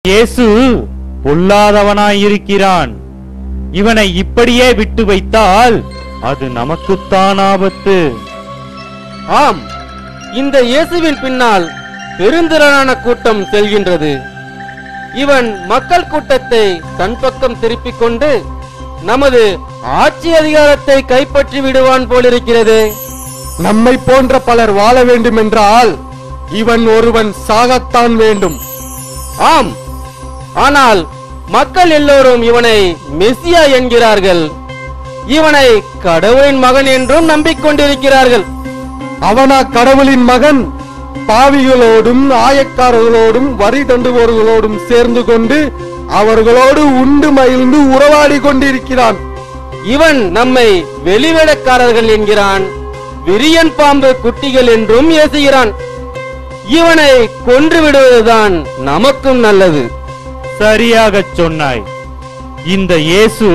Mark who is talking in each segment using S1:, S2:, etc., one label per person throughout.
S1: இயேசு பொல்லாதவனாயிருக்கிறான். இவனை இப்படியே விட்டு வைத்தால் அது நமக்குத்தான் ஆபத்து.
S2: ஆம், இந்த இயேசுவின் பின்னால் பெருந்திரளான கூட்டம் செல்கின்றது. இவன் மக்கள் கூட்டத்தை தன் பக்கம் திருப்பிக் கொண்டு நமது ஆட்சி அதிகாரத்தை கைப்பற்றி விடுவான் போலிருக்கிறது.
S3: நம்மை போன்ற பலர் வாழ வேண்டும் என்றால் இவன் ஒருவன் சாகத்தான் வேண்டும்.
S2: ஆம், ஆனால் மக்கள் எல்லோரும் இவனை மெசியா என்கிறார்கள். இவனை கடவுளின் மகன் என்றும் நம்பிக்கொண்டிருக்கிறார்கள்.
S3: அவனா கடவுளின் மகன்? பாவிகளோடும் ஆயக்காரர்களோடும் வரி தண்டுபவர்களோடும் சேர்ந்து கொண்டு அவர்களோடு உண்டு மகிழ்ந்து உறவாடி கொண்டிருக்கிறான்.
S2: இவன் நம்மை வெளிவேடக்காரர்கள் என்கிறான். விரியன் பாம்பு குட்டிகள் என்றும் ஏசுகிறான். இவனை கொன்று விடுவதுதான் நமக்கும் நல்லது.
S1: சரியாக சொன்னாய். இந்த இயேசு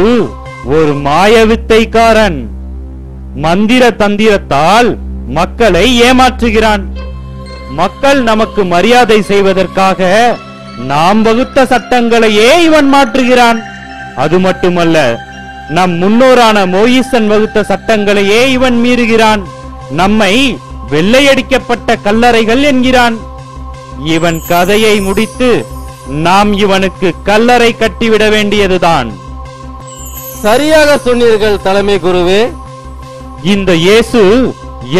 S1: ஒரு மாயவித்தைக்காரன். மந்திர தந்திரத்தால் மக்களை ஏமாற்றுகிறான். மக்கள் நமக்கு மரியாதை செய்வதற்காக நாம் வகுத்த சட்டங்களையே இவன் மாற்றுகிறான். அது மட்டுமல்ல, நம் முன்னோரான மோயிசன் வகுத்த சட்டங்களையே இவன் மீறுகிறான். நம்மை வெள்ளையடிக்கப்பட்ட கல்லறைகள் என்கிறான். இவன் கதையை முடித்து நாம் இவனுக்கு கல்லறை கட்டிவிட வேண்டியதுதான்.
S2: சரியாக சொன்னீர்கள் தலைமை குருவே.
S1: இந்த இயேசு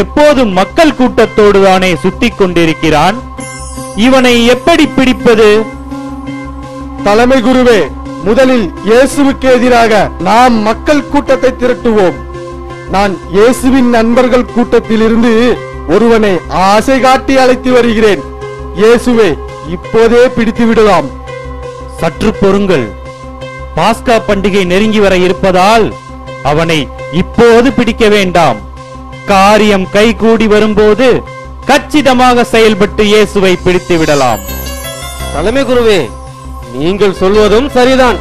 S1: எப்போதும் மக்கள் கூட்டத்தோடு தானே சுத்திக் கொண்டிருக்கிறான். இவனை எப்படி பிடிப்பது?
S3: தலைமை குருவே, முதலில் இயேசுவுக்கு எதிராக நாம் மக்கள் கூட்டத்தை திரட்டுவோம். நான் இயேசுவின் நண்பர்கள் கூட்டத்தில் இருந்து ஒருவனை ஆசை காட்டி அழைத்து வருகிறேன். இயேசுவே, இப்போதே பிடித்து விடலாம்.
S1: சற்று பொறுங்கள். பாஸ்கா பண்டிகை நெருங்கி வர இருப்பதால் அவனை இப்போது பிடிக்க வேண்டாம். காரியம் கைகூடி வரும்போது கச்சிதமாக செயல்பட்டு இயேசுவை பிடித்து விடலாம்.
S2: தலைமை குருவே, நீங்கள் சொல்வதும் சரிதான்.